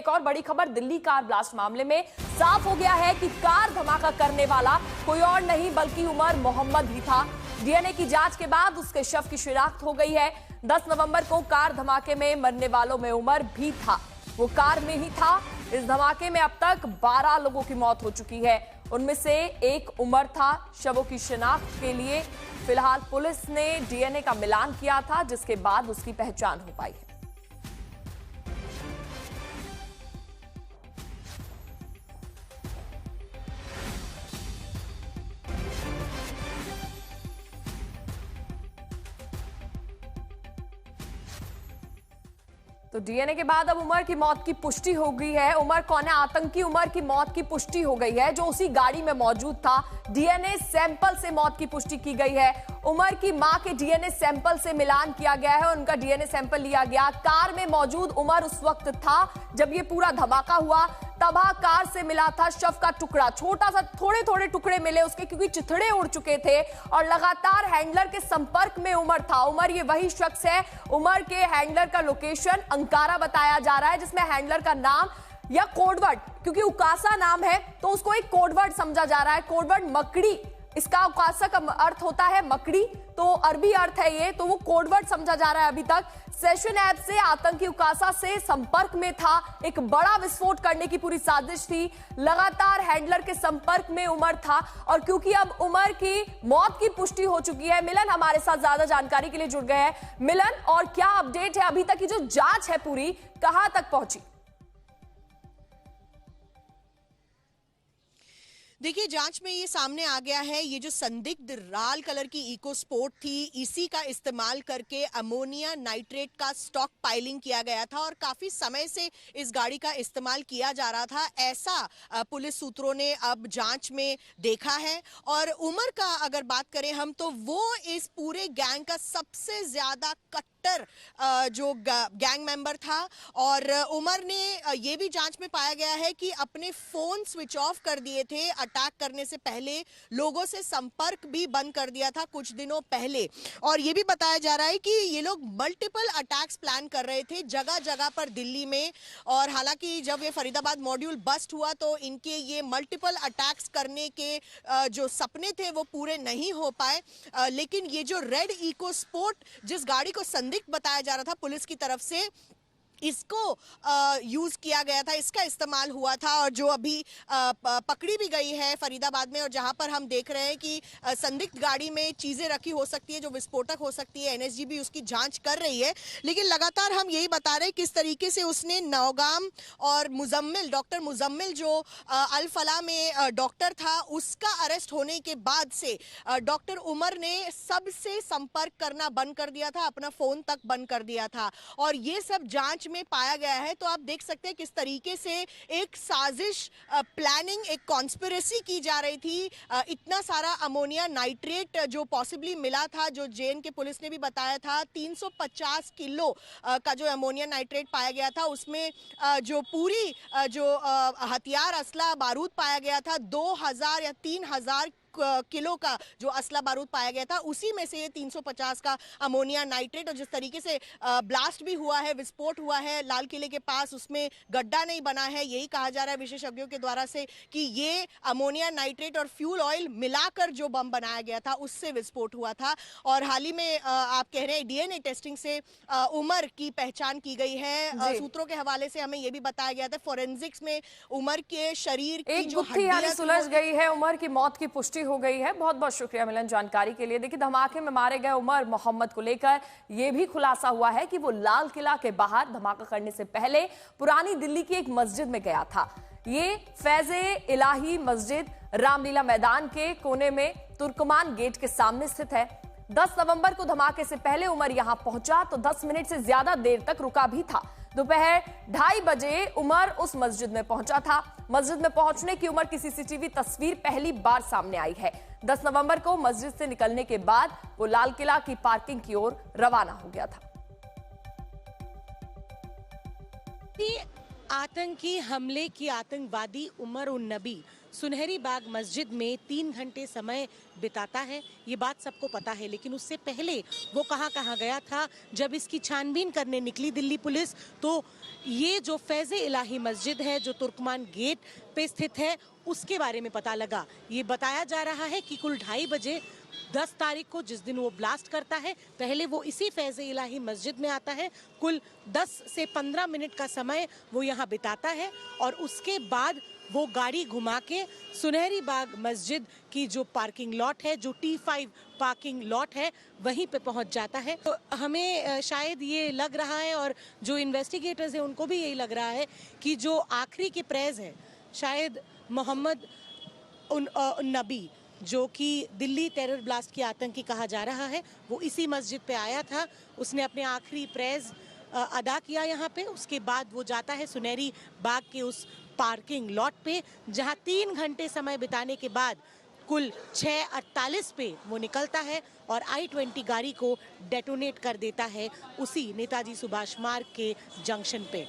एक और बड़ी खबर दिल्ली कार ब्लास्ट मामले में साफ हो गया है कि कार धमाका करने वाला कोई और नहीं बल्कि उमर मोहम्मद ही था। डीएनए की जांच के बाद उसके शव की शिनाख्त हो गई है। 10 नवंबर को कार धमाके में मरने वालों में उमर भी था, वो कार में ही था। इस धमाके में अब तक 12 लोगों की मौत हो चुकी है, उनमें से एक उमर था। शवों की शिनाख्त के लिए फिलहाल पुलिस ने डीएनए का मिलान किया था, जिसके बाद उसकी पहचान हो पाई है। तो डीएनए के बाद अब उमर की मौत की पुष्टि हो गई है। उमर कौन है? आतंकी उमर की मौत की पुष्टि हो गई है, जो उसी गाड़ी में मौजूद था। डीएनए सैंपल से मौत की पुष्टि की गई है। उमर की मां के डीएनए सैंपल से मिलान किया गया है, उनका डीएनए सैंपल लिया गया। कार में मौजूद उमर उस वक्त था जब ये पूरा धमाका हुआ। तबाह कार से मिला था शव का टुकड़ा, छोटा सा, थोड़े थोड़े टुकड़े मिले उसके, क्योंकि चिथड़े उड़ चुके थे और लगातार हैंडलर के संपर्क में उमर था। उमर ये वही शख्स है। उमर के हैंडलर का लोकेशन अंकारा बताया जा रहा है, जिसमें हैंडलर का नाम या कोडवर्ड, क्योंकि उकासा नाम है तो उसको एक कोडवर्ड समझा जा रहा है। कोडवर्ड मकड़ी, इसका उकासा का अर्थ होता है मकड़ी, तो अरबी अर्थ है ये, तो वो कोडवर्ड समझा जा रहा है अभी तक। सेशन ऐप से आतंकी उकासा से संपर्क में था, एक बड़ा विस्फोट करने की पूरी साजिश थी। लगातार हैंडलर के संपर्क में उमर था, और क्योंकि अब उमर की मौत की पुष्टि हो चुकी है, मिलन हमारे साथ ज्यादा जानकारी के लिए जुड़ गए हैं। मिलन, और क्या अपडेट है अभी तक की जो जांच है पूरी कहां तक पहुंची? देखिए, जांच में ये सामने आ गया है, ये जो संदिग्ध लाल कलर की इको स्पोर्ट थी, इसी का इस्तेमाल करके अमोनिया नाइट्रेट का स्टॉक पाइलिंग किया गया था और काफी समय से इस गाड़ी का इस्तेमाल किया जा रहा था, ऐसा पुलिस सूत्रों ने अब जांच में देखा है। और उमर का अगर बात करें हम, तो वो इस पूरे गैंग का सबसे ज्यादा कट्टर जो गैंग मेंबर था। और उमर ने ये भी जांच में पाया गया है कि अपने फोन स्विच ऑफ कर दिए थे, अटैक करने से पहले लोगों से संपर्क भी बंद कर दिया था कुछ दिनों पहले। और ये भी बताया जा रहा है कि ये लोग मल्टीपल अटैक्स प्लान कर रहे थे जगह जगह पर दिल्ली में। और हालांकि जब ये फरीदाबाद मॉड्यूल बस्ट हुआ तो इनके ये मल्टीपल अटैक्स करने के जो सपने थे वो पूरे नहीं हो पाए। लेकिन ये जो रेड इको स्पोर्ट जिस गाड़ी को संदिग्ध बताया जा रहा था पुलिस की तरफ से, इसको यूज किया गया था, इसका इस्तेमाल हुआ था। और जो अभी पकड़ी भी गई है फरीदाबाद में, और जहां पर हम देख रहे हैं कि संदिग्ध गाड़ी में चीजें रखी हो सकती है जो विस्फोटक हो सकती है, एनएसजी भी उसकी जांच कर रही है। लेकिन लगातार हम यही बता रहे हैं किस तरीके से उसने नौगाम और मुजम्मिल, डॉक्टर मुजम्मिल जो अल फलाह में डॉक्टर था, उसका अरेस्ट होने के बाद से डॉक्टर उमर ने सबसे संपर्क करना बंद कर दिया था, अपना फोन तक बंद कर दिया था। और ये सब जांच में पाया गया है। तो आप देख सकते हैं किस तरीके से एक साजिश, प्लानिंग, एक कॉन्स्पिरेसी की जा रही थी। इतना सारा अमोनिया नाइट्रेट जो पॉसिबली मिला था, जो जेएन के पुलिस ने भी बताया था, 350 किलो का जो अमोनिया नाइट्रेट पाया गया था, उसमें जो पूरी जो हथियार, असला, बारूद पाया गया था, 2000 या 3000 किलो का जो असला बारूद पाया गया था, उसी में से ये 350 का अमोनिया नाइट्रेट। और जिस तरीके से ब्लास्ट भी हुआ है, विस्फोट हुआ है लाल किले के पास, उसमें गड्ढा नहीं बना है, यही कहा जा रहा है विशेषज्ञों के द्वारा से कि ये अमोनिया नाइट्रेट और फ्यूल ऑयल मिलाकर जो बम बनाया गया था उससे विस्फोट हुआ था। और हाल ही में आप कह रहे हैं डीएनए टेस्टिंग से उमर की पहचान की गई है। सूत्रों के हवाले से हमें यह भी बताया गया था फोरेंसिक्स में उमर के शरीर की जो हड्डियां सुलझ गई है, उमर की मौत की पुष्टि हो गई है। बहुत बहुत शुक्रिया मिलन जानकारी के लिए। देखिए, धमाके में मारे गए उमर मोहम्मद को लेकर यह भी खुलासा हुआ है कि वो लाल किला के बाहर धमाका करने से पहले पुरानी दिल्ली की एक मस्जिद में गया था। ये फैज़े इलाही मस्जिद रामलीला मैदान के कोने में तुर्कमान गेट के सामने स्थित है। 10 नवंबर को धमाके से पहले उमर यहां पहुंचा तो 10 मिनट से ज्यादा देर तक रुका भी था। दोपहर 2:30 बजे उमर उस मस्जिद में पहुंचा था। मस्जिद में पहुंचने की उमर की सीसीटीवी तस्वीर पहली बार सामने आई है। 10 नवंबर को मस्जिद से निकलने के बाद वो लाल किला की पार्किंग की ओर रवाना हो गया था। आतंकी हमले की आतंकवादी उमर उन नबी सुनहरी बाग मस्जिद में 3 घंटे समय बिताता है, ये बात सबको पता है। लेकिन उससे पहले वो कहाँ गया था? जब इसकी छानबीन करने निकली दिल्ली पुलिस तो ये जो फैज़े इलाही मस्जिद है जो तुर्कमान गेट पे स्थित है उसके बारे में पता लगा। ये बताया जा रहा है कि कुल 2:30 बजे 10 तारीख को जिस दिन वो ब्लास्ट करता है, पहले वो इसी फैज़े इलाही मस्जिद में आता है। कुल 10 से 15 मिनट का समय वो यहाँ बिताता है और उसके बाद वो गाड़ी घुमा के सुनहरी बाग मस्जिद की जो पार्किंग लॉट है, जो T5 पार्किंग लॉट है, वहीं पे पहुंच जाता है। तो हमें शायद ये लग रहा है और जो इन्वेस्टिगेटर्स हैं उनको भी यही लग रहा है कि जो आखिरी के प्रेज़ है शायद मोहम्मद नबी, जो कि दिल्ली टेरर ब्लास्ट की आतंकी कहा जा रहा है, वो इसी मस्जिद पे आया था। उसने अपने आखिरी प्रेज़ अदा किया यहाँ पे। उसके बाद वो जाता है सुनहरी बाग के उस पार्किंग लॉट पे, जहाँ 3 घंटे समय बिताने के बाद कुल 6:48 पे वो निकलता है और I-20 गाड़ी को डेटोनेट कर देता है उसी नेताजी सुभाष मार्ग के जंक्शन पे।